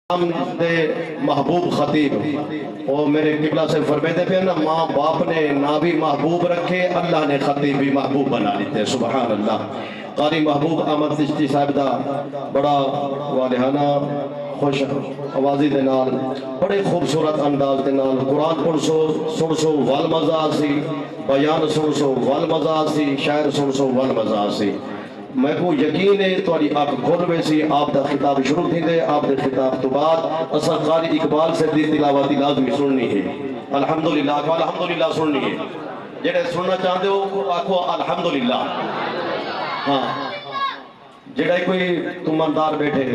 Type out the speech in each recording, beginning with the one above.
دے محبوب خطیب وہ میرے قبلہ سے فرمیدے پہ نا ماں باپ نے نہ بھی محبوب رکھے اللہ نے خطیب بھی محبوب بنا لیتے سبحان اللہ۔ قاری محبوب احمد چشتی صاحب دا بڑا والہانہ خوش آوازی دے نال بڑے خوبصورت انداز دے نال قرآن پڑھ سن سو وال مزہ سی، بیان سن سو وال مزہ سی، شاعر سن سو وال مزہ سی۔ میں کو یقین ہے تھوڑی آنکھ کھول ویسی آپ دا خطاب شروع تھی دے، آپ دے خطاب تو بعد اصل قاری اقبال سے دی تلاواتی لازمی سننی ہے۔ الحمدللہ آکھو الحمدللہ سننی ہے، جڑے سننا چاہتے ہو آکھو الحمدللہ۔ ہاں جڑے کوئی تمندار بیٹھے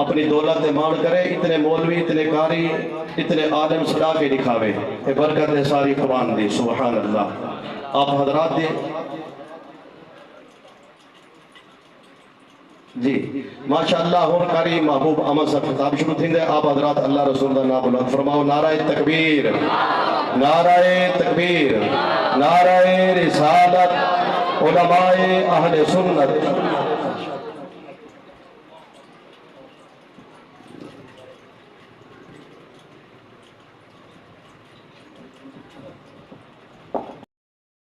اپنی دولت مان کرے، اتنے مولوی اتنے قاری اتنے عالم صدا کے دکھاوے، اے برکت ہے ساری قرآن دی سبحان اللہ۔ آپ حضرات دی جی ماشاءاللہ ہون قاری محبوب احمد صاحب خطاب شروع تھی دے، آپ حضرات اللہ رسول اللہ نام بلند فرماؤ نعرہ تکبیر، نعرہ تکبیر، نعرہ رسالت، علماء اہل سنت۔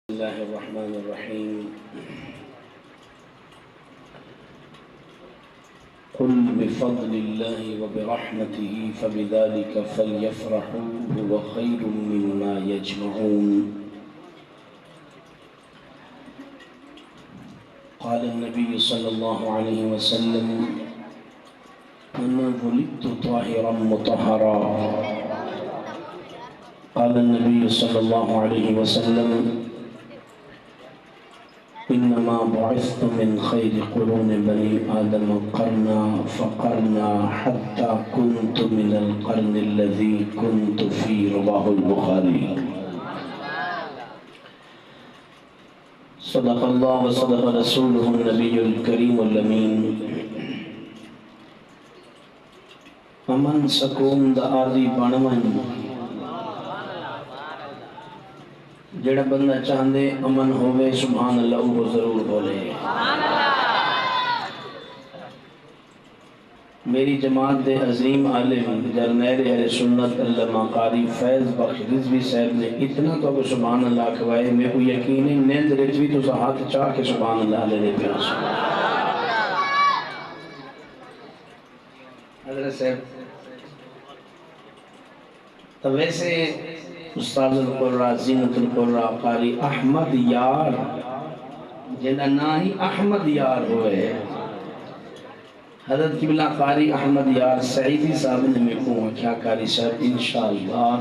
اللہ الرحمن الرحیم قل بفضل اللہ وبرحمته فبذلك فليفرحوا هو خیر مما یجمعون۔ قال النبي صلی اللہ علیہ وسلم انا ولدت طاہرا مطہرا۔ قال النبي صلی اللہ علیہ وسلم انما بعثت من خیر قرون بنی آدم قرنا فقرنا حتى كنت من القرن الذي كنت فيه رواه البخاری۔ صدق اللہ وصدق رسوله النبی الکریم الامین۔ امن سکون دا آدھی بنون جڑا بندہ چاہندے امن ہوئے سبحان اللہ وہ ضرور بولے۔ میری جماعت دے عظیم عالم جرنیل اہل سنت علامہ قاری فیض بخش رضوی صاحب نے اتنا تو کہ سبحان اللہ کھوائے، میں کو یقین ہے نیند رضوی تو ہاتھ چاہ کے سبحان اللہ لے دے پیاس۔ حضرت صاحب تو ویسے استاذ القرآن زینت القرآن قاری احمد یار جنہ نا ہی احمد یار ہوئے، حضرت قبلہ قاری احمد یار سعیدی صاحب نے میں کہوں کیا قاری صاحب انشاءاللہ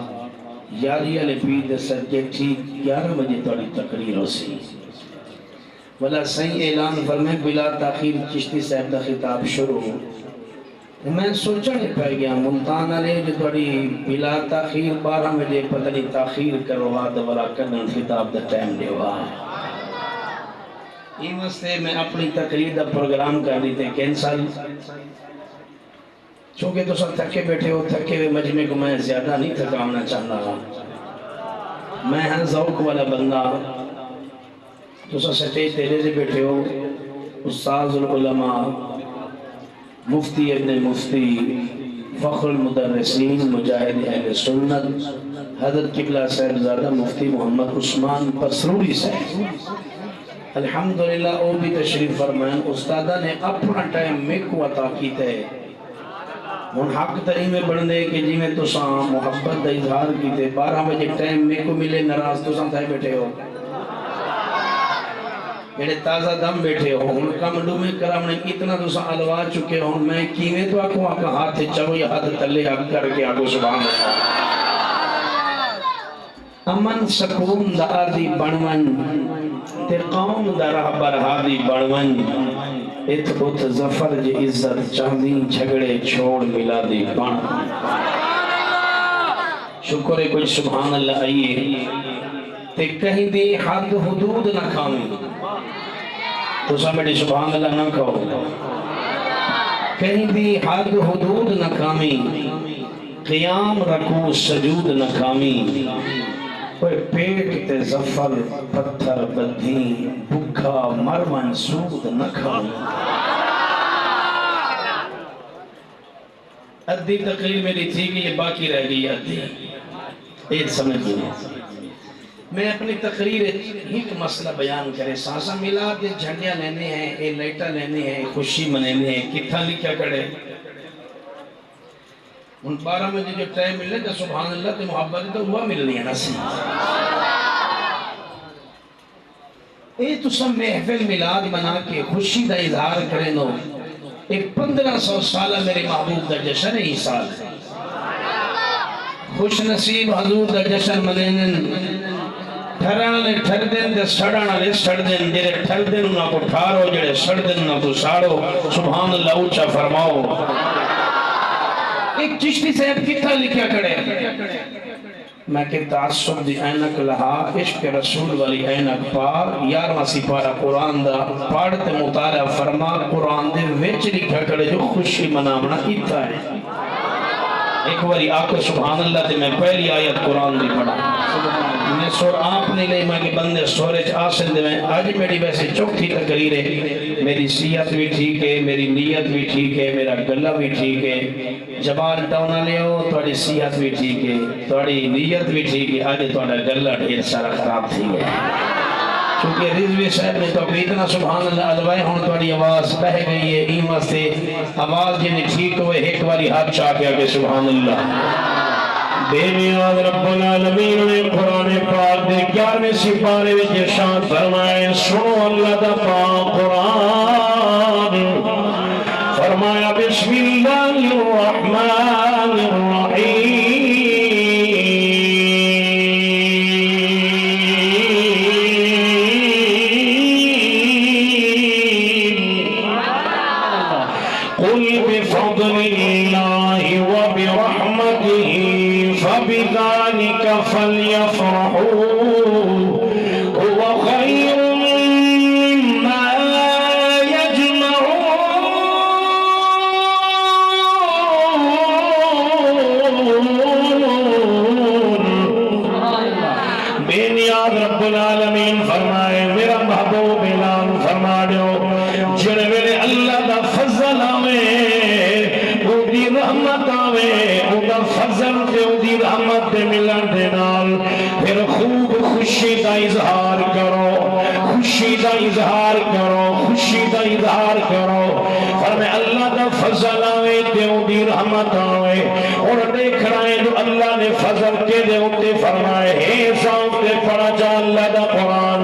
یاری علی پید سجے ٹھیک 11 بجے توڑی تقریر ہو سی والا صحیح اعلان فرمائے بلا تاخیر چشتی صاحب دا خطاب شروع۔ میں سوچا نہیں پہ گیا ملتان علیہ جو توڑی بلا تاخیر 12 بجے پتہ نہیں تاخیر کرو آدھ والا کرنن خطاب دا ٹائم دے ہوا۔ یہ واسطے میں اپنی تقریر دا پروگرام کر لی تھے کینسل، چونکہ تو سب تھکے بیٹھے ہو، تھکے ہوئے مجمع کو میں زیادہ نہیں تھکاونا چاہنا گا۔ میں ہاں ذوق والا بندہ، تو سب سٹیج تیرے سے بیٹھے ہو، استاذ العلماء مفتی ابن مفتی فخر المدرسین مجاہد اہل سنت حضرت قبلہ صاحب زادہ مفتی محمد عثمان پسروری صاحب الحمدللہ او بھی تشریف فرمائیں۔ استادہ نے اپنا ٹائم میں کو عطا کی تھے، ان حق ترین میں بڑھنے کہ جی میں تو ساں محبت دا اظہار کی تھے 12 بجے ٹائم میں کو ملے نراز تو ساں تھے بیٹھے ہو، میرے تازہ دم بیٹھے ہو، ان کا مڈو میں کرام نے اتنا تو ساں علوا چکے ہوں، میں کیویں تو آکھوں آکھا ہاتھ چلو یا ہاتھ تلے آگ کر کے آگو سبحان اللہ۔ امن سکون دا آدھی بنون تے قوم دا راہ برہادی بنون، ات بت ظفر جی عزت چاندی جھگڑے چھوڑ ملا دی بن۔ شکر ہے کچھ سبحان اللہ آئیے تے کہیں دی حد حدود نہ کھاؤں تو سمیٹی سبحان اللہ نہ کھاؤ، کہیں دی حد حدود نہ کھامی، قیام رکوع سجود نہ کھامی، کوئی پیٹ تے ظفر پتھر بدھی بھکھا مر منسود نہ کھاؤں۔ ادھی تقریر میری تھی کہ یہ باقی رہ گئی ادھی ایک سمجھ نہیں میں اپنی تقریر ایک مسئلہ بیان کرے سانسا میلاد یہ جھنڈیاں لینے ہیں یہ لائٹاں لینے ہیں خوشی منانے ہیں کتھا لکھا کرے ان 12 بجے جو ٹائم ملے تو سبحان اللہ تے محبت تو ہوا ملنی ہے نا سی اے تو سب محفل میلاد بنا کے خوشی دا اظہار کرے نو ایک 1500 سالہ میرے محبوب دا جشن ہی سال ہے خوش نصیب حضور دا جشن منینن ٹھرانے ٹھر دن دے سڑانا لے سڑ دن جڑے ٹھر دن انہاں کو ٹھارو جڑے سڑ دن انہاں کو ساڑو سبحان اللہ اونچا فرماؤ ایک چشتی صاحب کتھا لکھیا کڑے میں کہ تعصب دی اینک لہا عشق رسول والی اینک پا 11واں سپارہ قرآن دا پڑھتے مطالعہ فرما قرآن دے وچ لکھا کڑے جو خوشی منامنا اتھا ہے ایک باری آکے سبحان اللہ تے میں پہلی آیت قرآن دی پڑھا میں سور آپ نہیں لئی میں کہ بندے سورج آسن دے میں آج میری ویسے چوکھی تقریر ہے میری صحت بھی ٹھیک ہے میری نیت بھی ٹھیک ہے میرا گلہ بھی ٹھیک ہے جبان ٹاؤنا لے ہو توڑی صحت بھی ٹھیک ہے توڑی نیت بھی ٹھیک ہے آج توڑا گلہ ڈھیر سارا خراب تھی ہے چونکہ رضوی صاحب نے تو اتنا سبحان اللہ علوائے ہون توڑی آواز بہ گئی ہے ایمہ سے آواز جنہیں ٹھیک ہوئے ایک باری ہاتھ چاہ کے آگے سبحان اللہ بے نیاز رب العالمین نے قرآن پاک دے 11ویں سپارے وچ ارشاد فرمائے سنو اللہ دا پاک قرآن فرمایا بسم اللہ الرحمن الرحیم قل بفضل اللہ وبرحمته فبذلك فليفرحوا هو خير مما يجمعون بے نیاز رب العالمین فرمائے میرا محبوب اعلان فرما دو جڑے میرے اللہ دا فضل آوے وہ دی رحمت آوے وہ دا فضل دے وہ دی رحمت دے ملن دے نال پھر خوب خوشی دا اظہار کرو خوشی دا اظہار کرو خوشی دا اظہار کرو فرمائے اللہ دا فضل آوے دے وہ دی رحمت آوے اور دیکھ رہے جو اللہ نے فضل کے دے ہوتے فرمائے ہے سانپ دے پڑھا جا اللہ دا قرآن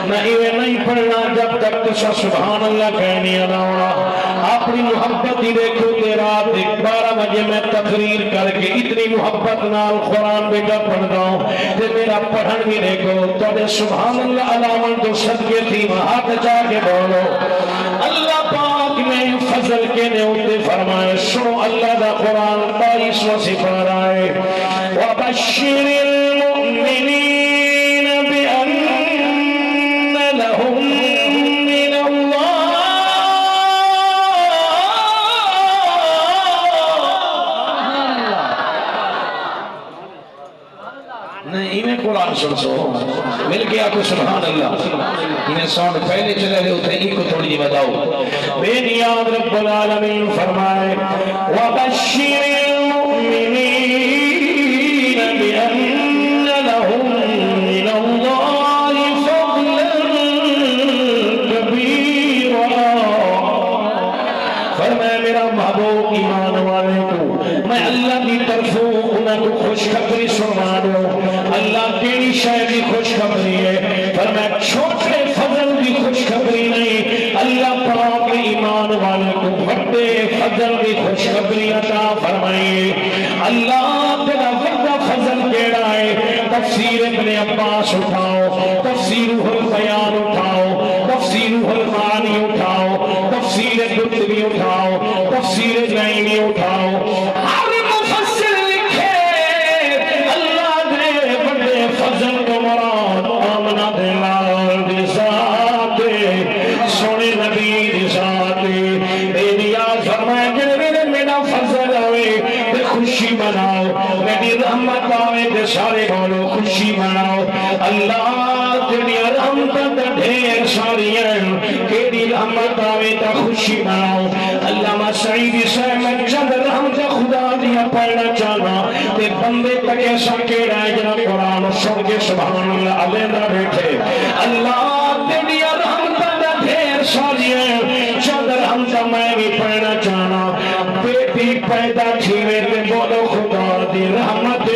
نہیں پڑھنا جب تک تو سبحان اللہ کہنی آنا اپنی محبت ہی دیکھو تے رات 12 بجے میں تقریر کر کے اتنی محبت نال قرآن بیٹا پڑھ داؤں تے میرا پڑھن بھی دیکھو تو سبحان اللہ علامن تو صدقے تھی ہاتھ جا کے بولو اللہ پاک نے فضل کے نے ہوتے فرمائے سنو اللہ دا قرآن 22واں سپارہ ہے وَبَشِّرِ الْمُؤْمِنِينَ بِأَنَّ لَهُم مِّنَ اللَّهِ نہیں میں قرآن سن سو مل گیا کو سبحان اللہ انہیں ساؤنڈ پہلے چلے رہے ہوتے ایک کو تھوڑی بتاؤ بے نیاز رب العالمین فرمائے وَبَشِّرِ الْمُؤْمِنِينَ بِأَنَّ لَهُم مِّنَ اللَّهِ فَضْلًا كَبِيرًا فرمائے میرا محبوب ایمان والے کو میں اللہ کی طرفوں انہوں کو خوشخبری سنا دوں اللہ تیری شاید بھی خوشخبری ہے فرمائے چھوٹے فضل بھی خوشخبری نہیں اللہ پاک ایمان والے کو بڑے فضل بھی خوشخبری عطا فرمائے اللہ تیرا بڑا فضل کیڑا ہے تفسیر ابن عباس اٹھاؤ تفسیر البیان اٹھاؤ تفسیر المعانی اٹھاؤ تفسیر قرطبی اٹھاؤ تفسیر جیمی اٹھاؤ ہر مفسر لکھے اللہ دے بڑے فضل کو مراد آمنہ دے لال دی ذات سونے نبی دی ذات میری آج فرمائے کہ میرا فضل ہوئے تے خوشی مناؤ میری رحمت آوے تے سارے بولو خوشی مناؤ اللہ تیری رحمت ڈھیر ساری ہیں کیڑی رحمت آوے تے خوشی مناؤ اللہ سعید صاحب چند رحمت خدا پڑھنا چاہنا تے بندے تک سکے رہ جنا قرآن سن کے سبحان اللہ علیہ بیٹھے اللہ تیری رحمتاں دا ڈھیر ساری ہے چادر ہم تا میں بھی پڑھنا چاہنا بیٹی پیدا تھیوے تے بولو خدا دی رحمت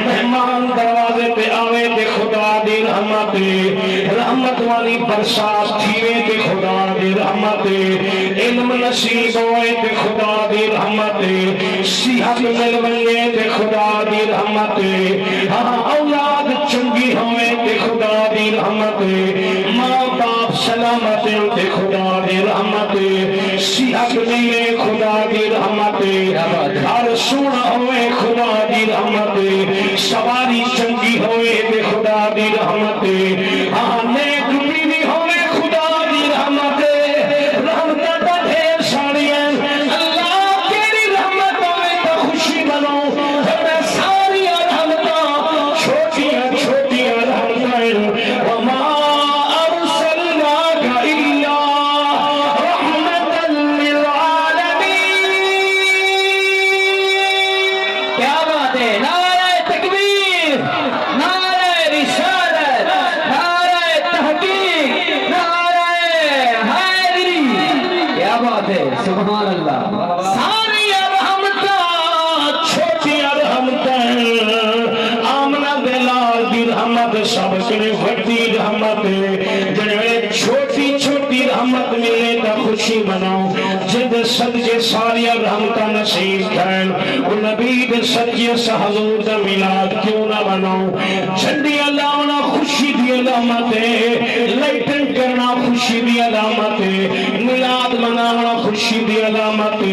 مہمان دروازے تے آوے تے خدا دی رحمت رحمت والی برسات تھیوے تے خدا دی رحمت علم نصیب ہوئے تے خدا دی رحمت صحت مل ونجے تے خدا دی رحمت ہاں اولاد چنگی ہوئے تے خدا دی رحمت ماں باپ سلامت تے خدا دی رحمت صحت ملے خدا دی رحمت گھر سونا ہوئے خدا دی رحمت سواری چنگی ہوئے تے خدا دی رحمت ہاں نیک بیوی ہوئے خدا دی رحمت رحمت دا ڈھیر ساری ہیں اللہ تیری رحمت ہوئے تو خوشی بنو میں ساری رحمتاں چھوٹیاں چھوٹیاں رحمتاں وما ارسلناک الا رحمتا للعالمین کیا بات ہے نعرہ تکبیر نعرہ رسالت نعرہ تحقیق نعرہ حیدری کیا بات ہے سبحان اللہ ساری رحمتاں چھوٹی رحمتاں آمنہ دلال دی رحمت سب کنے وڈی رحمت جنہیں چھوٹی چھوٹی رحمت ملے تا خوشی مناؤ جد صدقے ساری رحمتاں نصیب کرن وہ نبی دے صدقے سے حضور دا میلاد کیوں نہ مناؤ جھنڈی علامنا خوشی دی علامت لائٹن کرنا خوشی دی علامت میلاد مناونا خوشی دی علامت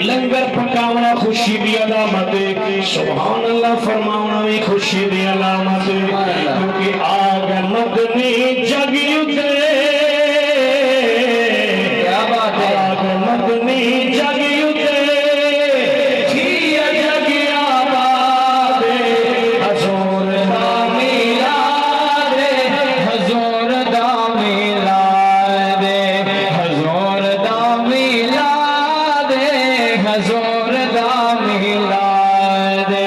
لنگر پکاونا خوشی دی علامت سبحان اللہ فرماونا بھی خوشی دی علامت کیونکہ آگ مدنی جگ اترے کیا بات ہے آگ مدنی جگ اترے تھی جگ آباد حضور دا میلاد حضور دا میلاد حضور دا میلاد حضور دا میلاد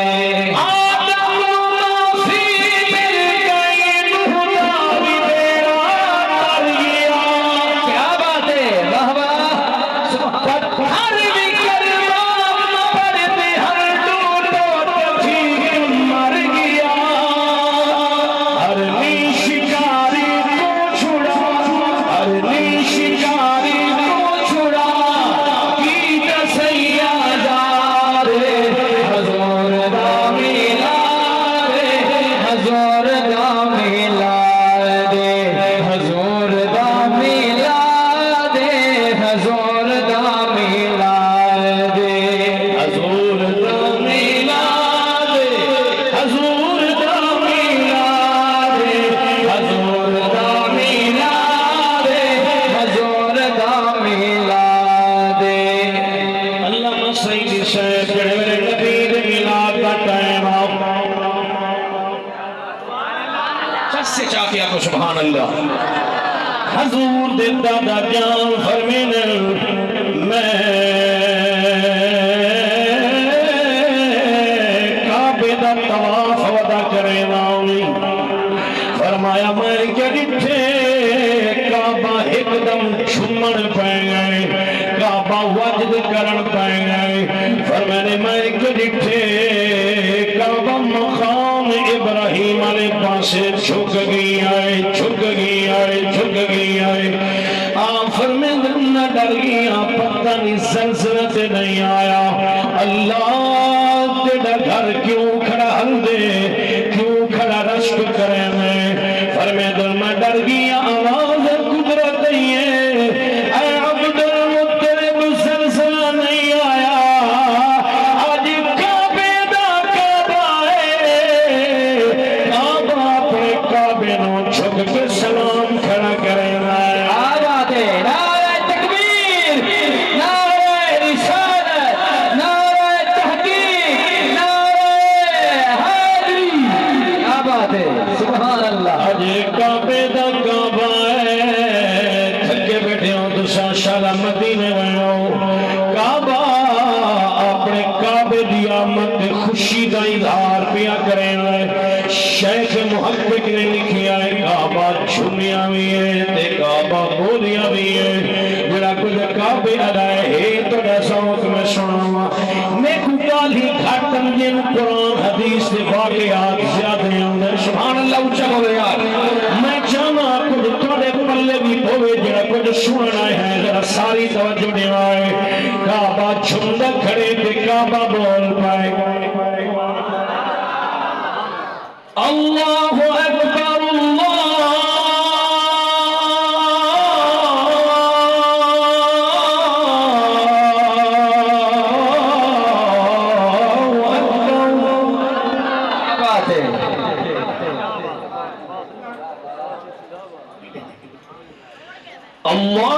سبحان اللہ حضور دے دادا جان فرمین میں کعبے دا طواف ودا کرے واؤں فرمایا میں کیا ڈٹھے کعبہ ایک دم چھمن پہ گئے کعبہ وجد کرن پہ گئے فرمانے میں کیا ڈٹھے کعبہ مقام ابراہیم علیہ پاسے چھک گئی آئے چھک گئی آئے چھک گئی آئے آفر میں نہ ڈر گیا پتہ نہیں زلزلہ سے نہیں آیا اللہ تیرا گھر کیوں کھڑا ہندے کیوں کھڑا رشک کرے میں فرمے دل میں ڈر گیا آواز قدرت نہیں ہے اے عبد المطلب زلزلہ نہیں آیا آج کعبے دا کعبہ ہے کعبہ اپنے کعبے نو چھک کے سلام کھڑا کرے میں آباد ہے نعرہ تکبیر نعرہ رسالت نعرہ سناوا میں کو گالی گھٹن جن قرآن حدیث دے واقعات زیادہ ہیں سبحان اللہ اچھا ہوئے یار میں چاہنا کچھ تھوڑے پلے بھی ہوئے جڑا کچھ سننا ہے ذرا ساری توجہ دیوائے کعبہ چھنڈا کھڑے تے کعبہ بول پائے اللہ اکبر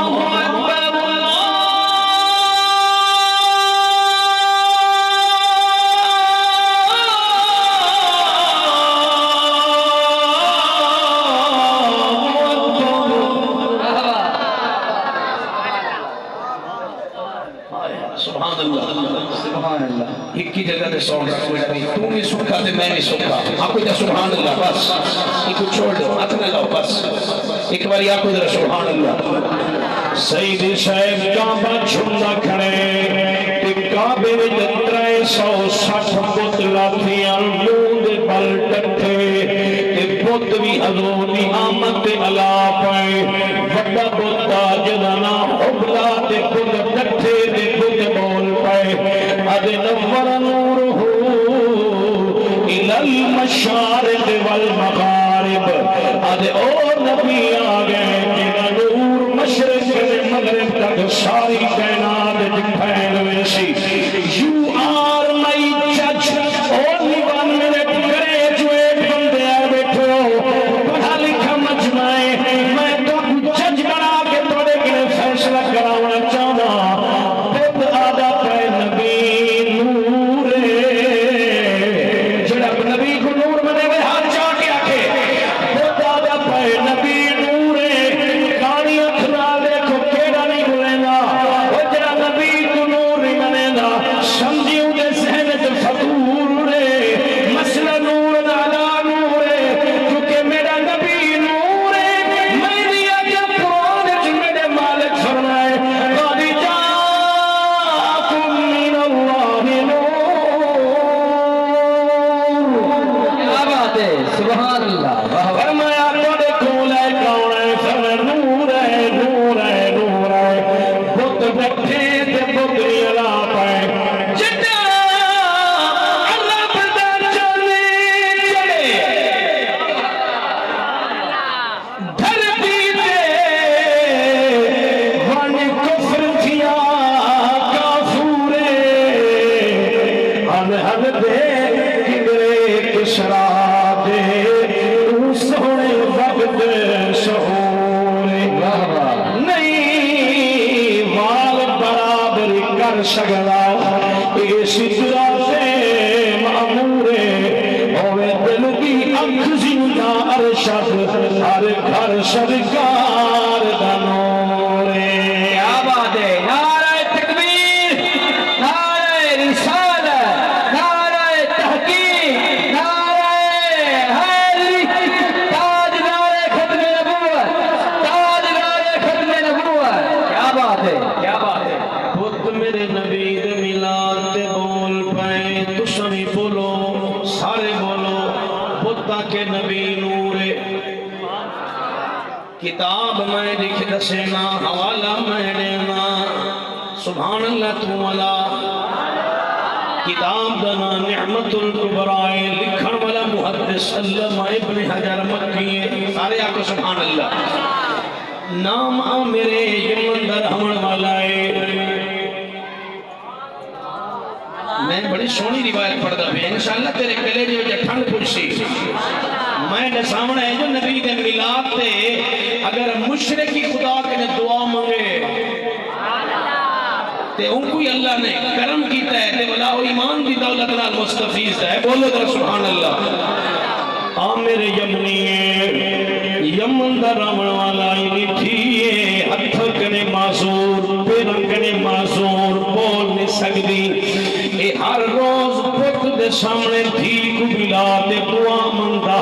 ایک کی جگہ دے سوڑ رکھ کوئی نہیں تو بھی سکھا دے میں بھی سکھا آپ کو جا سبحان اللہ بس ایک کو چھوڑ دو ہاتھ نہ لاؤ بس ایک باری آپ کو جا سبحان اللہ سید صاحب کعبہ چھنڈا کھڑے تے کعبے میں 360 بتلا تھیاں لوند بل ٹٹھے تے بت بھی حضور دی آمد تے علا پائے وڈا بتا جدا نا حبلا تے بت ٹٹھے تے بت بول پائے اد نور نورہ الى المشارق والمغارب اد او نبی آگئے جنہ نور مشرق مغرب تک ساری کائنات پھیل ویسی You are my judge only 1 minute کرے جو ایک بندے آئے بیٹھو پڑھا لکھا مجمعے میں تو جج بنا کے توڑے کے فیصلہ کراؤنا چاہنا بہت آدھا پہ نبی نور جڑب نبی کو نور منے میں ہاتھ چاہ کے آکے بہت آدھا پہ نبی نور کانی اکھنا دیکھو کیڑا نہیں بلے وہ جڑا نبی کو نور نہیں منے گا سمجھیوں دے سہنت فطور رے مسئلہ نور نالا نور کیونکہ میرا نبی نور میں دیا جب قرآن جو میرے مالک فرمائے قَدْ جَاءَكُم مِّنَ اللَّهِ نور کیا بات ہے سبحان اللہ فرمایا توڑے کول ہے کون ہے فرمایا نور ہے نور ہے نور ہے بت بیٹھے تے بت علا پائے جدا اللہ پتا چلے چلے دھرتی تے ون کفر تھیا کافورے ہن ہن دے کدرے کسرا دے تو سونے وقت سہورے نہیں مال برابر کر سکتا اس طرح سے معمورے ہوئے دل کی اکھ زندہ ارشد ہر گھر سرکار دا نورے کیا بات ہے نعرہ تکبیر نعرہ رسالت نعرہ تحقیق نعرہ حیدری تاجدار ختم نبوت تاجدار ختم نبوت کیا بات ہے کیا بات ہے بت میرے نبی دے میلاد تے بول پائے تساں بھی بولو سارے بولو بتاں کے نبی نورے کتاب میں لکھ دسینا حوالہ میں دینا سبحان اللہ تو والا کتاب دنا نعمت الکبرائے لکھن والا محدث علامہ ابن حجر مکی سارے آکو سبحان اللہ نام میرے یمن در ہمن والا ہے میں بڑی سونی روایت پڑھتا پہ انشاءاللہ تیرے گلے جو ٹھنڈ پوچھی میں نے سامنے ہے جو نبی دے میلاد تے اگر مشرکی خدا کے نے دعا مانگے تے ان کو اللہ نے کرم کیتا ہے تے ولا ایمان دی دولت نال مستفیض ہے بولو ذرا سبحان اللہ عامر یمنی یمن دا رامن والا ہی تھیے ہتھ کنے معذور پیرن کنے معذور بول نہیں سکتی اے ہر روز بت دے سامنے تھی کو ملا تے دعا منگا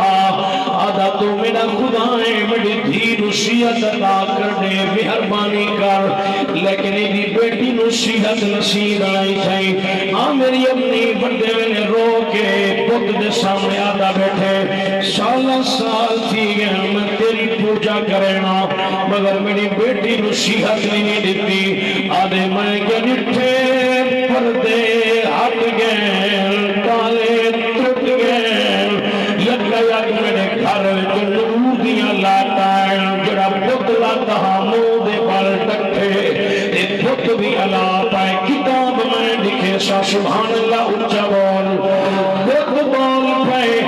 آدھا تو میرا خدا ہے بڑی دھی نصیحت عطا کر دے مہربانی کر لیکن یہ بیٹی نو صحت نصیب آئی تھی میری اپنی بڑے میں رو کے بت دے سامنے آتا بیٹھے سالہ سال تھی گیا میں تیری پوجا کرنا مگر میری بیٹی نو صحت نہیں دیتی آدھے میں کیا نٹھے پردے ہٹ گئے تالے ٹوٹ گئے یکا یک میرے گھر نور دیا لاتا ہے جڑا بت لاتا منہ دے بال ٹکے بت بھی علا پائے کتاب میں لکھے سا سبحان اللہ اچھا بول بت بول پائے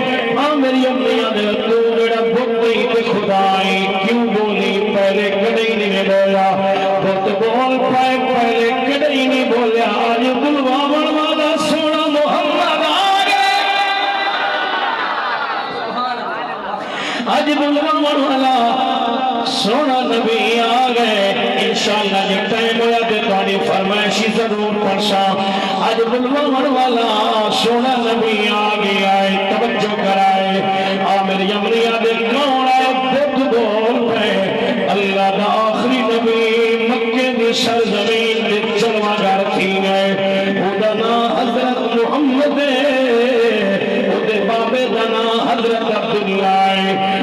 میری امیاں دے تو میرا بت ہی تے خدائی کیوں بولی پہلے کڑی نہیں بولا بت بول پائے پہلے کڑی نہیں بولیا آج بلواون والا سونا محمد آ گئے آج بلواون والا سونا نبی آ گئے انشاءاللہ جب ٹائم ہویا تے تاری فرمائشی ضرور پڑھسا آج بلواون والا سونا نبی آ گیا ہے توجہ کرائے میری امریہ دے کون ہے بت بول پہ اللہ دا آخری نبی مکہ دی سرزمین دے چلوہ گر تھی گئے او نا حضرت محمد او دے بابے دنا حضرت عبداللہ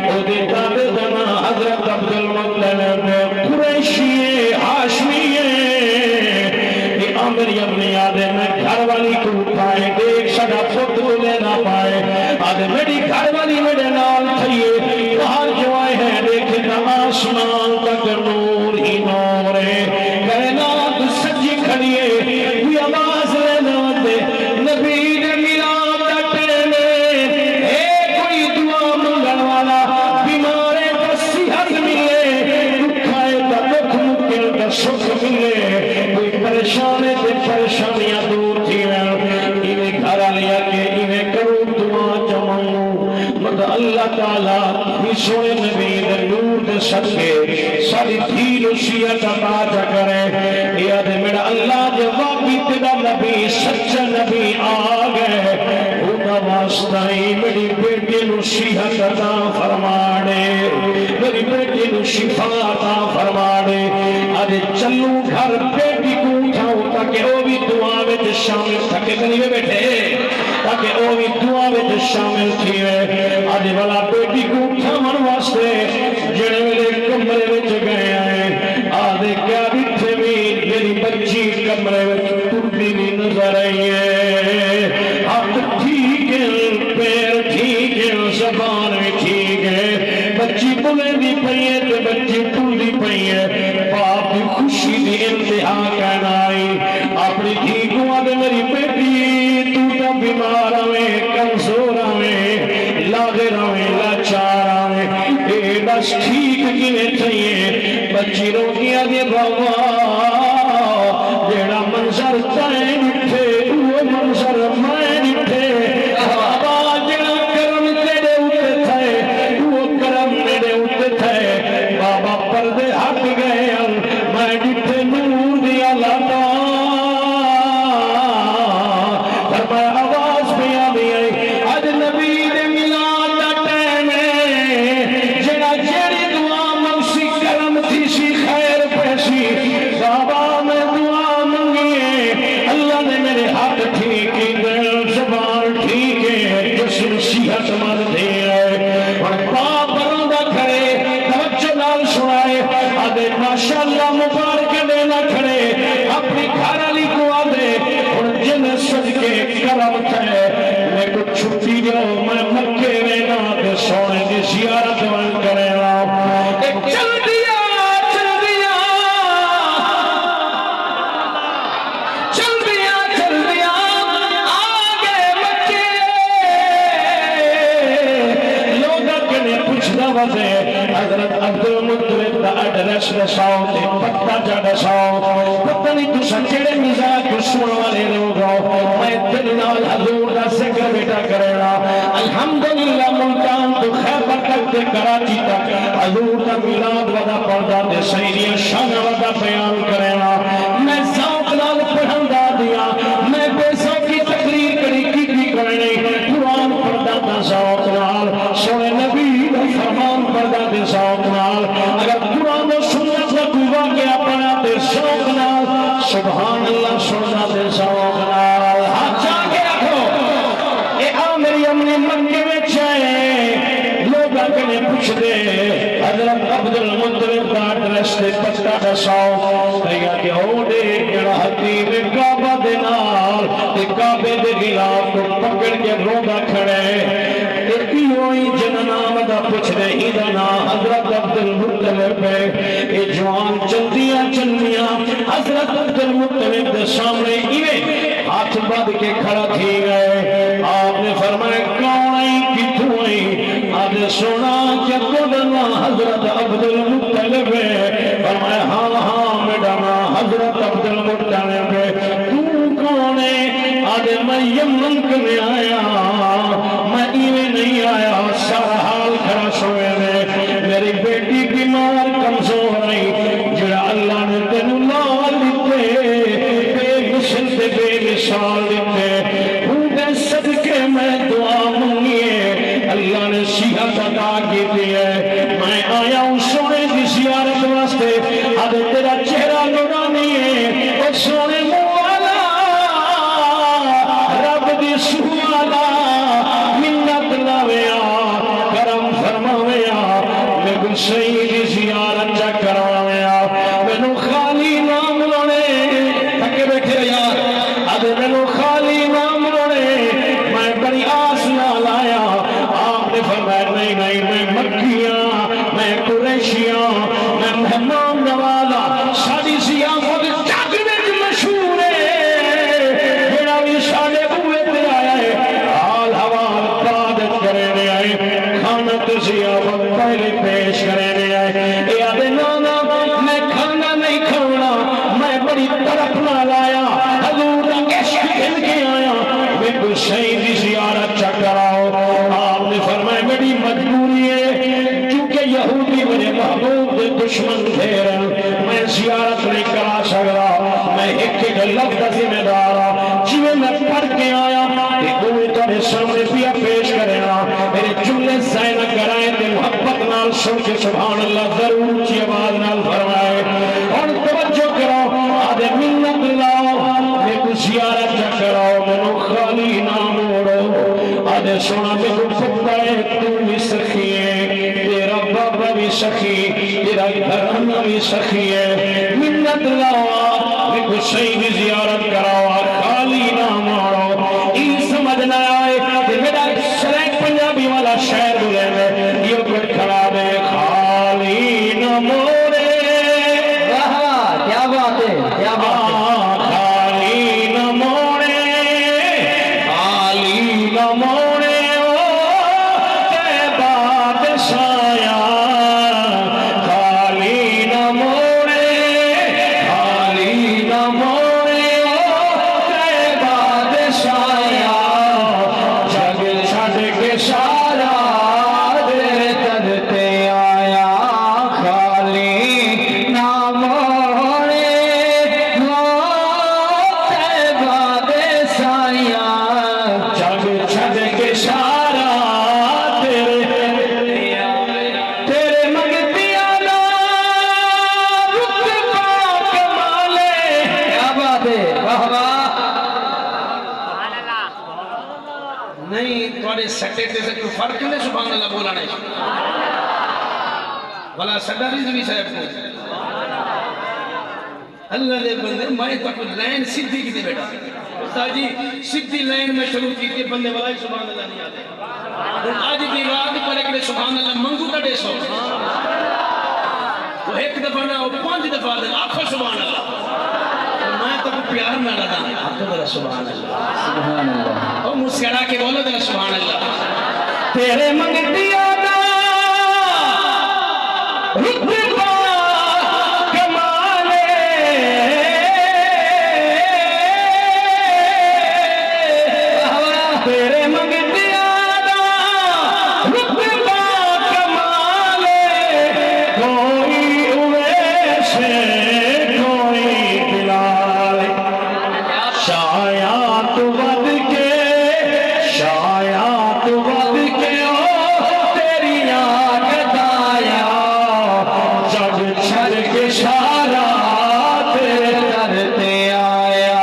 او دے دادے دنا حضرت عبدالمطلب قریشی ہاشمی میری اپنی آدھے میں گھر والی کو اٹھائے دیکھ سڑا پت ملے نہ پائے آدھے میری گھر والی میرے نال تھئیے باہر جو آئے ہیں دیکھے تا آسمان تک نور ہی نور ہے کائنات سجی کھڑیے کوئی آواز لینا دے نبی نے میلاد ڈٹے میں کوئی دعا منگن والا بیمارے تا صحت ملے دکھائے تا دکھ مکل تا سکھ ملے کوئی پریشانے تے پریشانیاں دور تھی انہیں گھر لیا کہ انہیں کرو دعا جمعوں مگر اللہ تعالیٰ بھی سونے نبی دے نور دے صدقے ساری دھیل وصیت عطا جا کرے یاد میرا اللہ جو واقعی تیرا نبی سچا نبی آ گئے خدا واسطہ ہی میری بیٹی نو صحت عطا فرما دے میری بیٹی نو شفا عطا فرما دے آج چلو گھر بیٹی کو اٹھاؤ تاکہ وہ بھی دعا میں شامل تھکے قریبے بیٹھے تاکہ وہ بھی دعا میں شامل تھی آج والا بیٹی کو اٹھاؤن واسطے جڑے میرے کمرے میں گئے ہیں آدھے کیا بیٹھے بھی میری بچی کمرے میں ٹوٹی بھی نظر آئی ہے ہاتھ ٹھیک ہے پیر ٹھیک ہے زبان بھی ٹھیک ہے بچی بولے دی پئی ہے تے بچی ٹوٹی پئی ہے باپ کی خوشی دی انتہا کہنا آئی اپنی دھی کو آدھے میری بیٹی تو تا بیمار آویں کمزور آویں لاغر آویں لاچار آویں اے بس ٹھیک کینے چاہیے بچی رو کیا دے بابا جیڑا منظر تائیں نٹھے وہ منظر میں نٹھے بابا جیڑا کرم تیرے اٹھے تھے وہ کرم میرے اٹھے تھے بابا پردے ہٹ گئے میں نٹھے نور دیا لاتا فرمایا آواز بھی آئی آج نبی دے میلاد دا ٹائم ہے جڑا جیڑی دعا منگسی کرم تھی سی خیر پیسی بابا میں دعا منگیے اللہ نے میرے ہاتھ ٹھیک دل زبان ٹھیک ہے جسم صحت مند ہے اور باپ بندہ کھڑے توجہ نال سنائے آدھے ماشاءاللہ مبارک دینا کھڑے اپنی گھر والی کو آدھے اور جن صدقے کرم تھے میں کو چھٹی جاؤ میں مکے میں نہ دے سونے دی زیارت ون کرے چل دیا چل دیا چل دیا چل دیا آگے مکے لوگا کنے پوچھنا وزے حضرت عبدالمطلب دا ایڈریس دساؤ تے پتہ جا دساؤ پتہ نہیں تو سچڑے مزاج سن والے لوگ میں دل نال حضور دا ذکر بیٹا کرے گا الحمدللہ ملتان تو خیبر تک تے کراچی تک حضور دا میلاد ودا پڑھدا تے سیدیاں شان ودا بیان کرے گا میں ذوق نال پڑھندا دیا میں بے ذوقی تقریر کری کی کرنی قرآن پڑھدا تے ذوق نال سونے نبی دا فرمان پڑھدا تے ذوق نال اگر قرآن و سنت دا کوئی واقعہ پڑھا تے ذوق نال مسئلہ دساؤ یا کہ او دے جڑا حتیم کعبہ دے نال تے کعبے دے غلاف کو پکڑ کے رودا کھڑے تے ہوئی جن نام دا پوچھ نہیں دا نام حضرت عبد المطلب اے جوان چلدیاں چلدیاں حضرت عبد المطلب دے سامنے ایویں ہاتھ بد کے کھڑا تھی گئے آپ نے فرمایا کون آئی کتھوں آئی آج سونا جب دلنا حضرت عبد المطلب فرمایا ہاں ہاں میرا نام حضرت عبد المطلب تو کون ہے آج میں یمن میں آیا میں ایویں نہیں آیا سارا حال کھڑا سوئے میں میری بیٹی بیمار کمزور نہیں جڑا اللہ نے تینوں لال دیتے بے مثل تے بے مثال دیتے ہوں صدقے میں دعا مانگیے اللہ نے صحت عطا کی ہے میں آیا ہوں سونے کی زیارت واسطے اب تیرا چہرہ نورانی ہے اور سونے مولا رب دی سوالا منت لاویا کرم فرماویا میں کچھ صحیح دی زیارت چا کراویا میں خالی نام لونے تھکے بیٹھے یار اب میں خالی نام لونے میں بڑی آس نہ لایا آپ نے فرمایا نہیں نہیں میں مکیاں میں قریشیاں میں مہمان نوازا ساری ضیافت جگ وچ مشہور ہے جڑا بھی ساڈے بوئے تے آیا ہے حال حوال عبادت کرنے آئے کھانا تے ضیافت پہلے پیش کرنے آئے اے آدھے نانا میں کھانا نہیں کھانا میں بڑی طرف نہ لایا حضور دا عشق کھل کے آیا میں کوئی شہید دی زیارت چا کراؤ آپ نے فرمایا میری مجبوری ہے کیونکہ یہودی میرے محبوب دے دشمن تھے میں زیارت نہیں کرا سکتا میں ایک لفظ کا ذمہ دار ہوں جیویں میں پڑھ کے آیا کہ کوئی تیرے سامنے پیا پیش کرنا میرے جملے ضائع نہ کرائے تے محبت نال سن کے سبحان اللہ ضرور اونچی آواز نال فرمائے اور توجہ کرو آدھے منت لاؤ میں کو زیارت چا کراؤ میں خالی نہ موڑو آدھے سونا میں کو پتہ ہے تو بھی سخی ہے تیرا بابا بھی سخی تیرا گھرانا بھی سخی ہے منت لاؤ میں کو صحیح زیارت کراؤ خالی نہ موڑو یہ سمجھنا آئے کہ میرا شرائع پنجابی والا شہر بولے میں یہ کچھ کھڑا دے خالی نہ موڑے کیا بات ہے کیا بات ہے خالی نہ موڑے خالی نہ موڑے تے بادشایا خالی نہ موڑے خالی نہ موڑے تے بادشایا جگ چھڑ کے سارا دے تدتے آیا خالی نہ موڑے تے بادشایا جگ چھڑ کے سارا تیرے منگتیاں دا رتبہ کمالے کیا بات ہے واہ واہ نہیں تھوڑے سٹے تے سے کوئی فرق نہیں سبحان اللہ بولا نہیں بلا سڈا رضوی صاحب کو اللہ دے بندے میں تک لائن سیدھی کی بیٹا استاد جی سیدھی لائن میں شروع کی تھی بندے والا سبحان اللہ نہیں آتے آج دی رات پر ایک سبحان اللہ منگو تا 150 وہ ایک دفعہ نہ وہ 5 دفعہ دے آخو سبحان اللہ میں تک پیار نہ لگا آپ تو میرا سبحان اللہ سبحان اللہ او مسکرا کے بولو ذرا سبحان اللہ تیرے منگتیاں دا رتبہ کمالے تیرے منگتیاں دا رتبہ کمالے کوئی اویس کوئی بلال شایات ود کے شایات ود کے تیریاں گدایا جگ چھڑ کے سارا کرتے آیا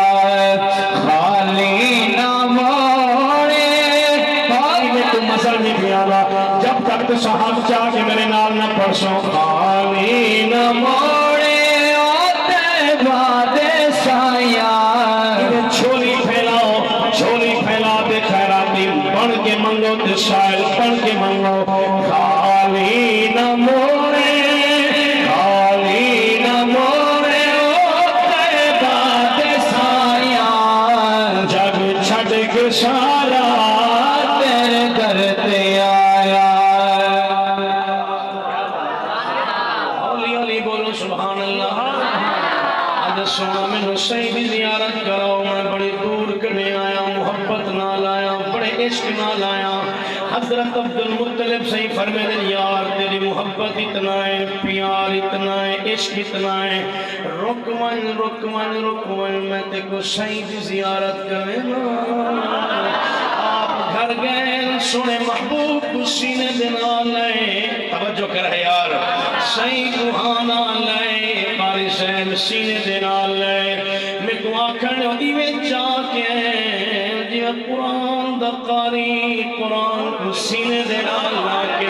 خالی نہ موڑے میں تو مسل نہیں کیا جب تک تو صاحب چاہ کے میرے نال نہ پرسوں خالی نہ موڑے بن کے منگو تے شاعر بن کے منگو خالی نہ موڑے خالی نہ موڑے او طیبہ دے سایاں جگ چھڈ کے سارا تیرے در تے آیا ہولی ہولی بولو سبحان اللہ آج سونا میں صحیح دی زیارت کرو میں بڑی دور کنے آیا محبت نہ لایا بڑے عشق نہ لایا حضرت عبدالمطلب صحیح فرمے دن یار تیری محبت اتنا ہے پیار اتنا ہے عشق اتنا ہے رکمن میں تے کو صحیح دی زیارت کرنے آپ گھر گئے سنے محبوب کو سینے دینا لائے توجہ کر ہے یار صحیح کوہانا لائے باری صاحب سینے دینا لائے میں کو آکھنے دیوے جا کے جی قرآن دا قاری قرآن کو سینے دینا لائے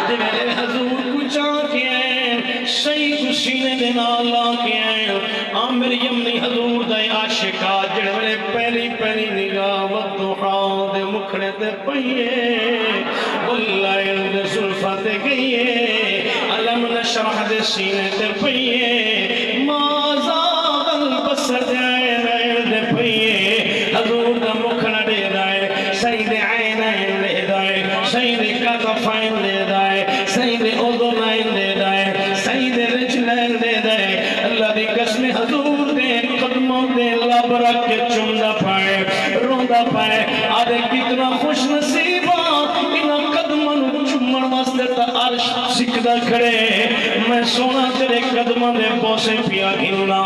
جی میرے حضور کو جا کے صحیح کو سینے دینا لائے عامر یمنی حضور دے عاشقہ جڑے میرے پہلی نگاہ والدحا دے مکھڑے تے پئیے واللائل دے زلفہ تے گئیے علم نشرح دے سینے تے پئیے مازا البصر دے نیل دے پئیے حضور دا مکھڑا دے دائے سید عینین دے دائے سید کتفین دے دائے سید اذنین دے دائے سید رجلین دے دائے اللہ دی قسم حضور دے قدموں دے لب رکھ کے چمدہ پائے روندہ پائے آدھے کتنا خوش نصیبہ انہاں قدموں چمڑ واسطے تا عرش سکدہ کھڑے میں سونا تیرے قدموں دے بوسے پیا گھلنا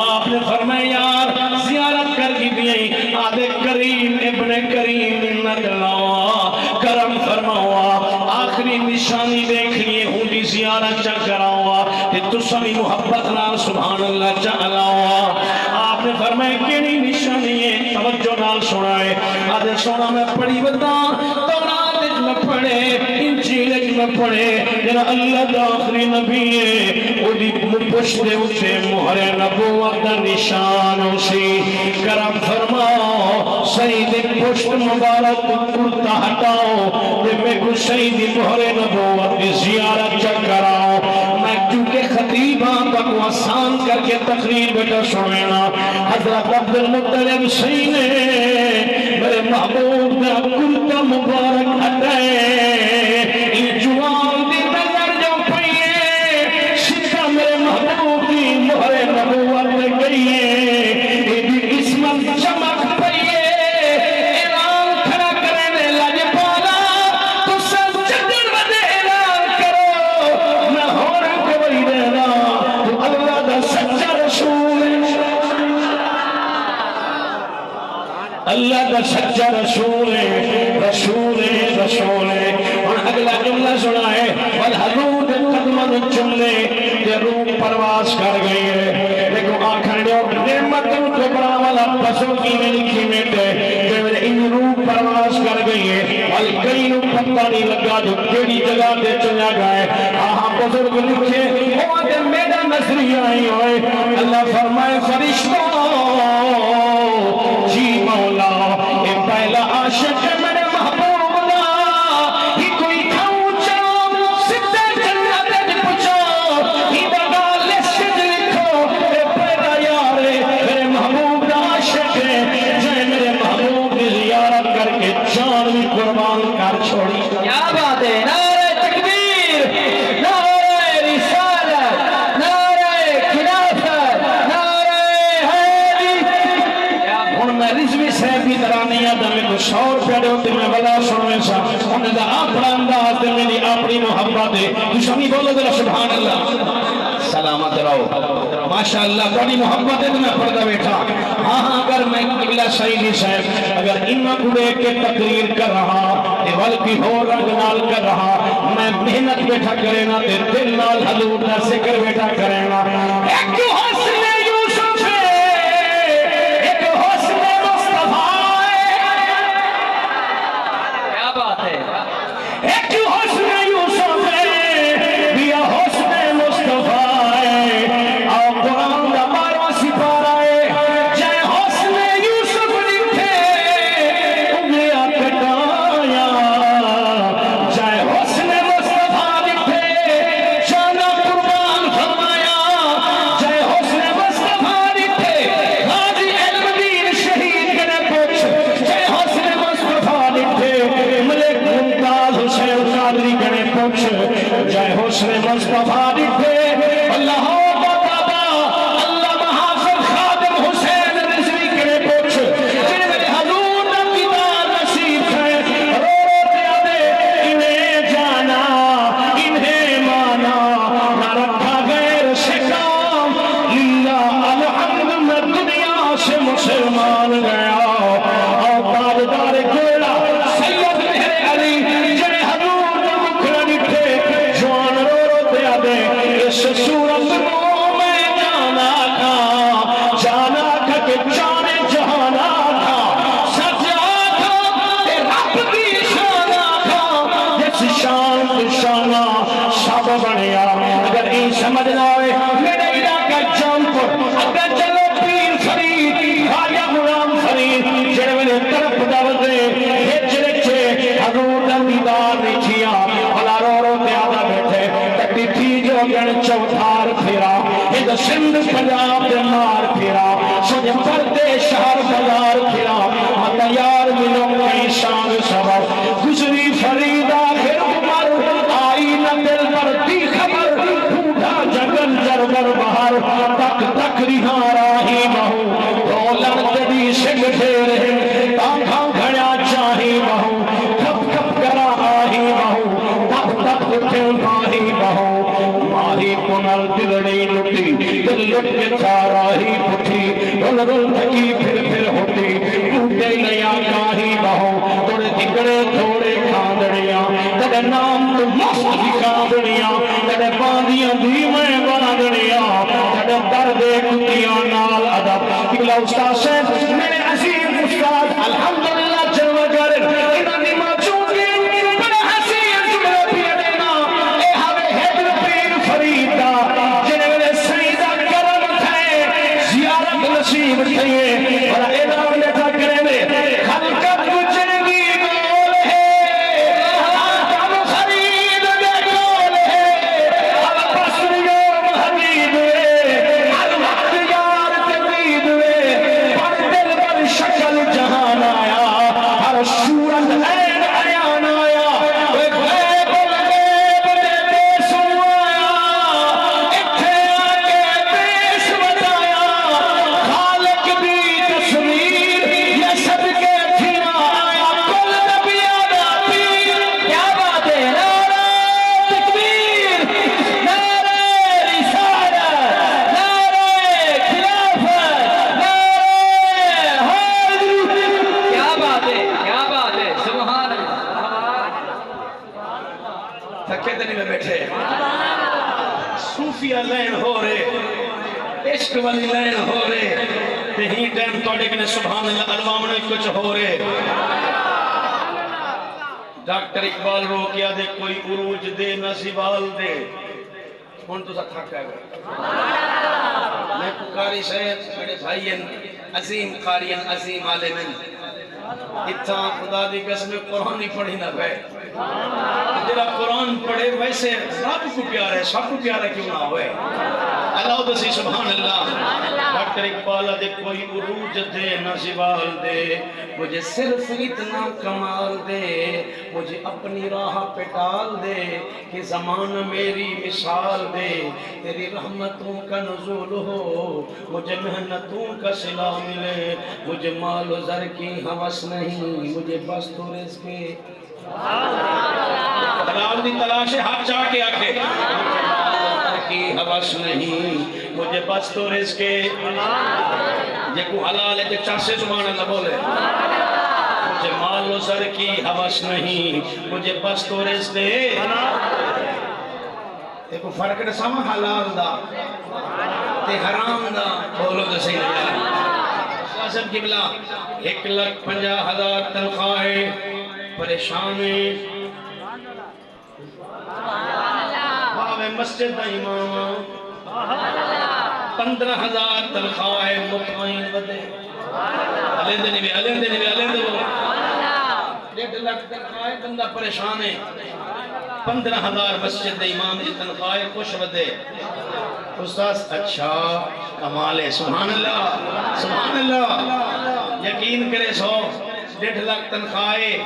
آپ نے فرمایا یار زیارت کر کی دیئے آدھے کریم ابن کریم منت لاؤا کرم فرماؤا آخری نشانی دیکھ لیے ہوں دی زیارت چا کراؤا کہ تو سمی محبت نال سبحان اللہ چا علاؤا آپ نے فرمایا کیڑی نشانی ہے توجہ نال سنائے آدھے سونا میں پڑھی بتا تورات میں پڑھے انجیل میں پڑھے جنہا اللہ دا آخری نبی ہے وہ دی پشت دے اٹھے مہر نبوت دا نشان اسی کرم فرماؤ سید پشت مبارک کرتا ہٹاؤ دے میں کو سید مہر نبوت دی زیارت چکراؤ میں کیونکہ خطیبان کا کو آسان کر کے تقریر بیٹا سنینا حضرت عبدالمطلب صحیح نے میرے محبوب دا کرتا مبارک ہٹائے ان جوان دی نظر جو پئیے سکھا میرے محبوب دی مہر نبوت گئیے دی اسمت چمک پئیے اعلان کھڑا کرنے لج پالا تو سب چندر بدے اعلان کرو میں ہونا کوئی دینا تو اللہ دا سچا رسول اللہ دا سچا رسول ہے اور اگلا جملہ سنائے والحضور دے قدمن جملے دے روح پرواز کر گئی ہے لیکن آنکھیں جو نعمت کو بڑا والا پسوں کی میں لکھی میں دے ان روح پرواز کر گئی ہے والکین پتہ نہیں لگا جو کیڑی جگہ دے چلا گئے آہاں بزرگ لکھے وہ دے میڈا نظری آئی ہوئے اللہ فرمائے فرشتوں جی مولا اے پہلا عاشق میرے محبوب لا ہی کوئی کھاؤں چاہوں سدھے جنت اج پچھو ہی بگا لسد لکھو اے پہلا یارے میرے محبوب دا عاشق ہے جائے میرے محبوب دی زیارت کر کے جان بھی قربان کر چھوڑی کیا بات ہے نعرہ تکبیر نعرہ رسالت نعرہ خلافت نعرہ حیدری ہن میں رضوی صاحب کی طرح نہیں آتا میں کو 100 روپے ہوتے میں بلا سنویں سا انہیں دا اپنا انداز دے میری اپنی محبت ہے تو شمی بولو ذرا سبحان اللہ سلامت رہو ماشاءاللہ بڑی محبت ہے تو میں پردہ بیٹھا ہاں اگر میں قبلہ سیدی صاحب اگر انہاں کڑے کے تقریر کر رہا تے بلکہ ہو رنگ نال کر رہا میں محنت بیٹھا کرے نا تے دل نال حضور دا ذکر بیٹھا کرے نا ایک حسن یوسف ایک حسن مصطفیٰ کیا بات ہے ایک حسن یوسف بیا حسن مصطفیٰ اور قرآن دا 12واں سپارہ ہے جائے حسن یوسف لکھے انگلیاں کٹ حسن مصطفیٰ دکھے اللہ بابا اللہ محافظ خادم حسین رضوی کرے پوچھ جن میں حضور نبیدار نصیب ہے رو دیا دے انہیں جانا انہیں مانا نہ رکھا غیر سے کام للہ الحمد میں دنیا سے مسلمان گیا اور تاجدار گولا سید مہر علی جن حضور مکھڑا نکھے جوان رو دیا دے اس صورت میں جانا تھا کہ جانے جہانا تھا سجا تھا کہ رب کی شانہ تھا جس شان کی شانہ سب بنیا اگر این سمجھنا ہوئے میرے علاقہ جانپور اگر چلو پیر فرید خواجہ غلام فرید جڑے میں طرف دے ہجر چھے حضور دیدار نکھیا بھلا رو دیادہ بیٹھے تکتی تھی جو گن چوتھار پھیرا یہ سندھ پنجاب دے مار پھیرا سجھ پردے شہر بازار پھیرا مطا یار ملوں کئی شان سبر گزری فرید آخر عمر آئی نہ دل پر دی خبر ڈھونڈا جگل جرگر بہر تک تک رہاں راہی بہو دولن تبی سنگ پھیرے تاکھاں گھڑیا چاہی بہو کھپ کھپ کرا آہی بہو تک تک اٹھے ماہی بہو ماہی کنل دلڑی لٹی دل لٹ کے چاراہی پٹھی رل رل تھکی پھر ہوتی ٹوٹے نیا کاہی بہو توڑے دکڑے تھوڑے کھاندڑیاں تڑے نام تو مست کھاندڑیاں تڑے باندیاں دیمیں باندڑیاں تڑے درد کتیاں نال ادب کبلا استاد سے میرے عظیم استاد الحمدللہ جلوہ گر انہاں دی موجودگی بڑے حسین جملے پیڑے نا اے ہمیں حیدر پیر فریدہ جنہیں میرے سیدہ کرم تھے زیارت نصیب تھے اور اعلان لیتا کرے میں خلقت گجرگی گول ہے کم خرید دے گول ہے اب بسر یوم حدید ہے ہر وقت یار تبید ہے پر دل پر شکل جہان آیا ہر صورت عین عیان آیا غیب الغیب دے دیس آیا اتھے آکے دیس بتایا خالق دی تصویر یہ سب کے تھینا آیا کل نبی آدھا پیر کیا بات ہے نعرہ تکبیر نعرہ رسالت نعرہ خلافت نعرہ حیدری کیا بات ہے سبحان اللہ تھکے دنی میں بیٹھے صوفیہ لین ہو رہے عشق والی لین ہو رہے تہی ٹائم توڑے کنے سبحان اللہ علوامنے کچھ ہو رہے ڈاکٹر اقبال رو کیا دے کوئی عروج دے نہ زوال دے کون تو سا تھک ہے میں پکاری صاحب میرے بھائین عظیم قارین عظیم عالمین اتھا خدا دی قسم قرآن نہیں پڑھی نہ پہ جڑا قرآن پڑھے ویسے رب کو پیار ہے سب کو پیار ہے کیوں نہ ہوئے اللہ دسی سبحان اللہ ڈاکٹر اقبال دے کوئی عروج دے نہ زوال دے مجھے صرف اتنا کمال دے مجھے اپنی راہ پہ ڈال دے کہ زمانہ میری مثال دے تیری رحمتوں کا نزول ہو مجھے محنتوں کا صلہ ملے مجھے مال و زر کی ہوس نہیں مجھے بس تو رزق حلال دی تلاش ہاتھ چاہ کے آکھے کی حوث نہیں مجھے بس تو رزق یہ کو حلال ہے کہ چاہے سبحان اللہ بولے مجھے مال و زر کی حوث نہیں مجھے بس تو رزق دیکھو فرق ہے ساما حلال دا تے حرام دا بولو تو صحیح ہے قاسم قبلہ 1,50,000 تنخواہیں پریشانے باوے مسجد دا امام 15,000 تنخواہیں مطمئن بدے علیندے نبی 1.5 لاکھ تنخواہیں بندہ پریشانے 15,000 مسجد دا امام دی تنخواہیں خوش بدے استاذ اچھا کمال ہے سبحان اللہ یقین کرے 1.5 لاکھ تنخواہیں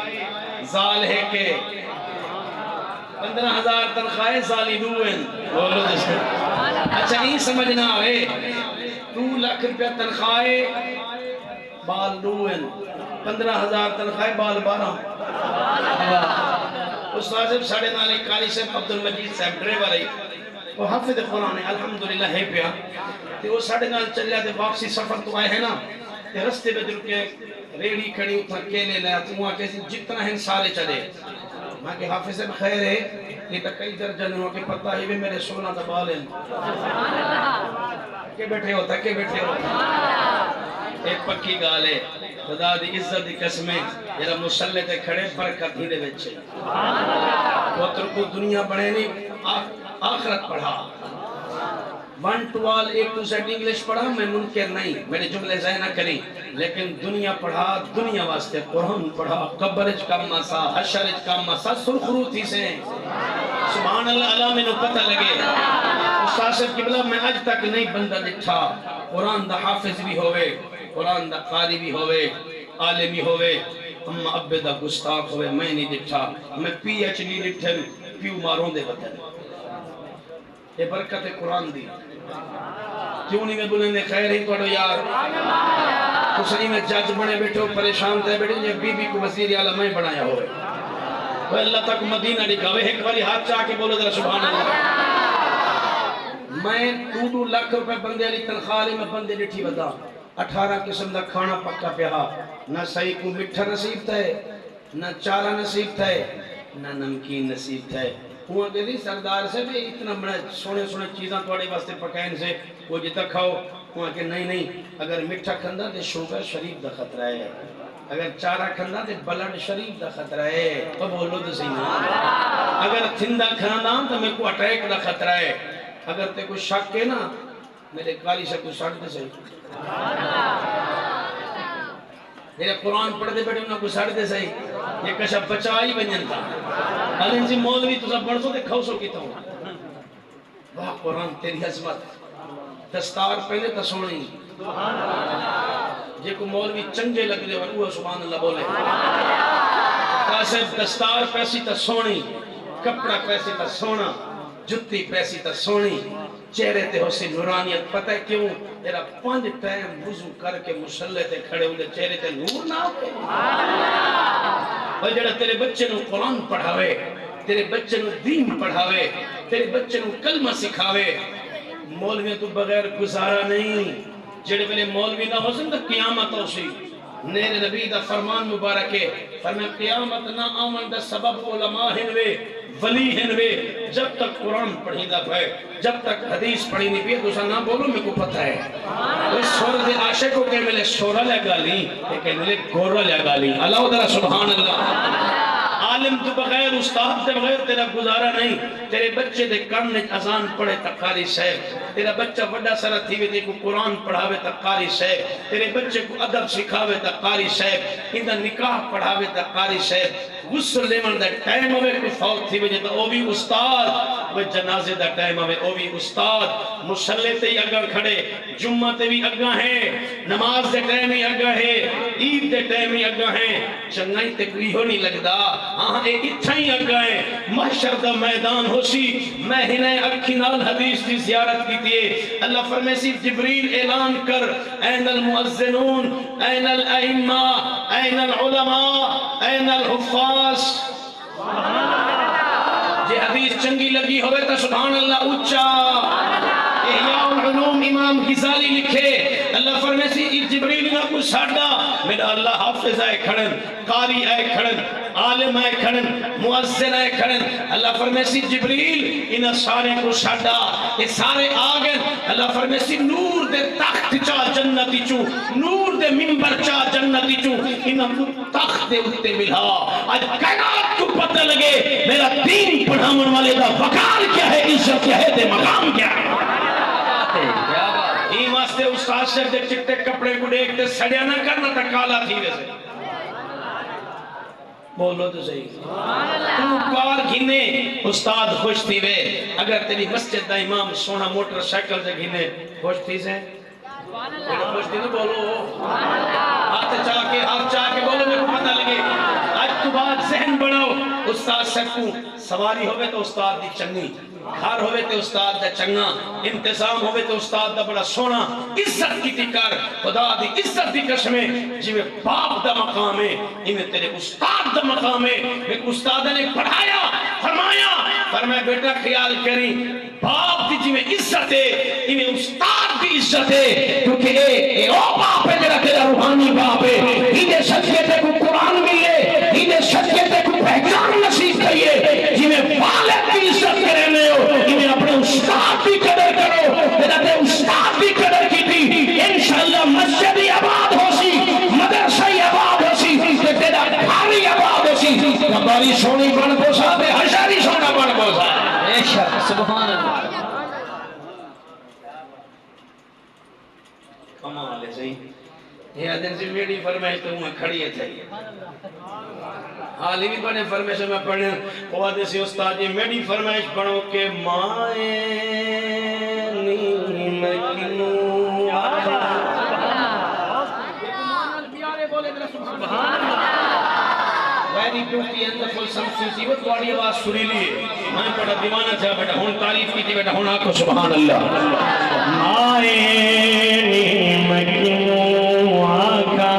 زال ہے کہ 15,000 تنخواہ سالی دوئن بولو جسے اچھا نہیں سمجھنا ہے 2 لاکھ روپیہ تنخواہ بال دوئن 15,000 تنخواہ بال 12 استاد صاحب ساڑھے نالے قاری صاحب عبدالمجید صاحب ڈرائیور ہے وہ حافظ قرآن ہے الحمدللہ ہے پیا تے وہ ساڑھے نال چلیا تے واپسی سفر تو آئے ہیں نا تے رستے میں دل کے ریڑی کھڑی اتنا کیلے لیا تو وہاں کیسی جتنا ہیں سارے چلے میں کہ حافظ صاحب خیر ہے یہ تک کئی درجن ہوا کہ پتہ ہی بھی میرے 16 دبال ہیں کہ بیٹھے ہوتا کہ بیٹھے ہوتا ایک پکی گال ہے خدا دی عزت دی قسمیں جرا مسلح تے کھڑے برکت ہی دے بچے وہ ترکو دنیا بڑھے نہیں آخرت پڑھا 1 to all A to Z English پڑھا میں منکر نہیں میرے جملے ضائع نہ کریں لیکن دنیا پڑھا دنیا واسطے قرآن پڑھا قبرج کا مسا حشرج کا مسا سرخروتی سے سبحان اللہ اللہ میں نو پتہ لگے استاد صاحب قبلہ میں آج تک نہیں بندہ دکھا قرآن دا حافظ بھی ہوئے قرآن دا قاری بھی ہوئے عالم بھی ہوئے اما ابے دا گستاخ ہوئے میں نہیں دکھا میں پی ایچ ڈی لکھن پیو ماروں دے وطن یہ برکت قرآن دی کیوں نہیں میں بولیں خیر ہی توڑو یار کسری میں جج بنے بیٹھے ہو پریشان تھے بیٹھے یہ بی بی کو وزیر اعلیٰ میں بنایا ہوئے وہ اللہ تک مدینہ دکھاوے ایک باری ہاتھ چاہ کے بولو ذرا سبحان اللہ میں 2 لاکھ روپے بندے علی تنخواہ میں بندے ڈٹھی بدا 18 قسم دا کھانا پکا پیا نہ صحیح کو مٹھا نصیب تھے نہ چارہ نصیب تھے نہ نمکین نصیب تھے وہ کہتی سردار سے بھی اتنا بڑا سونے سونے چیزاں توڑے واسطے پکائن سے وہ جتا کھاؤ وہ کہ نہیں اگر مٹھا کھندا تے شوگر شریف دا خطرہ ہے اگر چارہ کھندا تے بلڈ شریف دا خطرہ ہے تو بولو تو صحیح نا اگر تھندا کھندا تو میں کو اٹیک دا خطرہ ہے اگر تے کوئی شک ہے نا میرے قاری سے کوئی شک دے صحیح میرے قرآن پڑھ دے بیٹھے انہوں کو ساڑھ دے صحیح یہ کشا بچائی بنین تھا علم سے مولوی تو سب بڑھسو دے کھوسو کی تو واہ قرآن تیری عظمت دستار پہلے تسونی جے کو مولوی چنگے لگ دے وہ سبحان اللہ بولے قاسب دستار پیسی تسونی کپڑا پیسی تسونا جتی پیسی تسونی چہرے تے ہو سی نورانیت پتہ ہے کیوں تیرا 5 ٹائم وضو کر کے مصلی تے کھڑے ہوندے چہرے تے نور نہ ہوئے اور جڑا تیرے بچے نو قرآن پڑھاوے تیرے بچے نو دین پڑھاوے تیرے بچے نو کلمہ سکھاوے مولوی تو بغیر گزارا نہیں جڑے ویلے مولوی نہ ہو سن تو قیامت ہو سی نیرے نبی دا فرمان مبارک ہے فرمایا قیامت نہ آمن دا سبب علماء ہنوے ولی ہنوے جب تک قرآن پڑھی دا پائے جب تک حدیث پڑھی نہیں پی دوسرا نہ بولو میں کو پتہ ہے اس سورت عاشق کو کہ ملے شورا لگا لی کہ ملے گورا لگا لی اللہ درہ سبحان اللہ عالم تو بغیر استاد سے بغیر تیرا گزارا نہیں تیرے بچے دے کان اذان پڑھے تقاری صاحب تیرا بچہ بڑا سارا تھی وے کو قرآن پڑھاوے تقاری صاحب تیرے بچے کو ادب سکھاوے تقاری صاحب اندہ نکاح پڑھاوے تقاری صاحب غسل لیمن دا ٹائم ہوئے کوئی فوت تھی وجہ تو او بھی استاد وہ جنازے دا ٹائم ہوئے او بھی استاد مصلی تے ہی اگر کھڑے جمعہ تے بھی اگاں ہیں نماز دے ٹائم ہی اگاں ہے عید دے ٹائم ہی اگاں ہیں چنگائی تے کوئی ہو نہیں لگدا ہاں اے اتھا ہی اگاں ہے محشر دا میدان ہو سی میں ہنے اکھی نال حدیث دی زیارت کی تیے اللہ فرمے سی جبریل اعلان کر این المؤذنون این الائمہ این العلماء این الحفاظ جے حدیث چنگی لگی ہوئے تا سبحان اللہ اچھا احیاء العلوم امام غزالی لکھے اللہ فرمے سی جبریل نہ کو ساڑھا میرا اللہ حافظ آئے کھڑن قاری آئے کھڑن عالم آئے کھڑن مؤذن آئے کھڑن اللہ فرمے سی جبریل انہ سارے کو ساڑھا یہ سارے آگن اللہ فرمے سی نور دے تخت چاہ جنتی چوں نور دے منبر چاہ جنتی چوں انہ تخت دے اتے ملا آج کائنات کو پتہ لگے میرا دین پڑھامن والے دا وقار کیا ہے عزت کیا ہے دے مقام کیا ہے ہی واسطے استاد سے دے چکتے کپڑے کو دیکھتے سڑیا نہ کرنا تا کالا تھی ویسے بولو تو صحیح تو کار گھنے استاد خوش تھی وے اگر تیری مسجد دا امام سونا موٹر سائیکل سے گھنے خوش تھی سے خوش تھی نہ بولو ہاتھ چاہ کے بولو میں کو پتہ لگے آج تو بات ذہن بڑھاؤ اس استاد سکوں سواری ہوئے تو استاد دی چنگی گھر ہوئے تو استاد دا چنگا انتظام ہوئے تو استاد دا بڑا سونا عزت کی تکر خدا دی عزت دی قسمیں جی میں باپ دا مقام ہے انہیں تیرے استاد دا مقام ہے میں استاد نے پڑھایا فرمایا فرمایا بیٹا خیال کریں باپ دی جی میں عزت ہے انہیں استاد دی عزت ہے کیونکہ اے او باپ ہے جڑا تیرا روحانی باپ ہے انہیں صدقے تے کو قرآن ملے انہیں صدقے تے کو پہچان نصیب کریے جی میں والد کی عزت کرے میں ہو انہیں اپنے استاد کی قدر کرو تیرا تے استاد کی قدر کی تھی انشاءاللہ مسجد ہی آباد ہو سی مدرسہ ہی آباد ہو سی تیرا گھر ہی آباد ہو سی کباری سونی بن پوسا تے ہشاری سونا بن پوسا بے شک سبحان اللہ کمال ہے صحیح یہ دن سے میری فرمائش تو میں کھڑی ہے چاہیے حالی بھی بنے فرمائش میں پڑھنے وہ آدھے سے استاد یہ میری فرمائش پڑھو کہ مائے نیم کنو آجا ویری بیوٹی اینڈ فل سمسوسی وہ تھوڑی آواز سری لیے میں پڑھا دیوانہ تھا بیٹا ہون تعریف کی تھی بیٹا ہون آکھو سبحان اللہ مائے نیم کنو آکا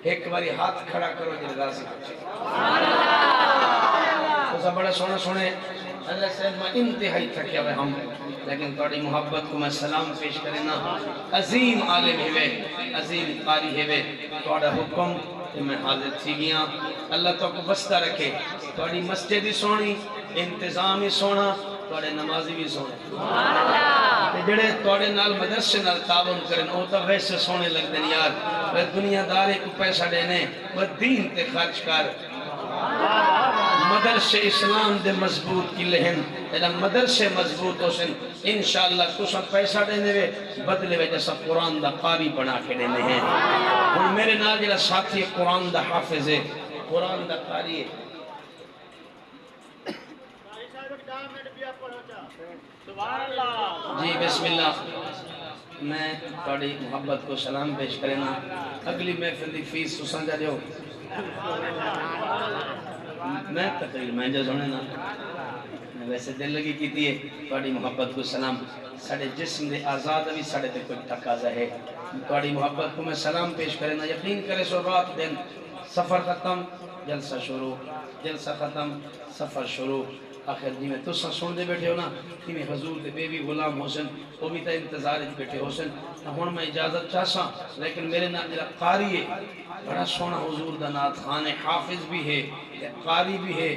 ایک باری ہاتھ کھڑا کرو جی راضی تو بڑا سونا سونے اللہ سے میں انتہائی تھکیا ہوئے ہم لیکن توڑی محبت کو میں سلام پیش کرنا عظیم عالم ہوئے عظیم قاری ہوئے توڑا حکم کہ میں حاضر تھی گیا اللہ تو کو بستہ رکھے توڑی مسجد ہی سونی انتظام ہی سونا توڑے نمازی بھی سونے جڑے توڑے نال مدرسے نال تعاون کرن او تا ویسے سونے لگ دن یار وہ دنیا دارے کو پیسہ دینے وہ دین تے خرچ کر مدرسے اسلام دے مضبوط کی لہن ایڈا مدرسے مضبوط ہو سن انشاءاللہ کچھ پیسہ دینے وے بدلے وے جیسا قرآن دا قاری بنا کے دینے ہیں اور میرے نال جیلا ساتھی قرآن دا حافظ ہے قرآن دا قاری ہے جی بسم اللہ میں تھوڑی محبت کو سلام پیش کرنا اگلی محفل دی فیس سسان جا دیو میں تقریر میں جو سنے نا ویسے دل لگی کیتی ہے تھوڑی محبت کو سلام ساڑھے جسم دے آزاد بھی ساڑھے تے کوئی تقاضا ہے تھوڑی محبت کو میں سلام پیش کرنا یقین کرے سو رات دن سفر ختم جلسہ شروع جلسہ ختم سفر شروع آخر جی میں تو سن دے بیٹھے ہو نا کہ میں حضور دے بے بھی غلام حسن وہ بھی تا انتظار بیٹھے حسن ہون میں اجازت چاہساں لیکن میرے نام جرا قاری ہے بڑا سونا حضور دا نات خان حافظ بھی ہے قاری بھی ہے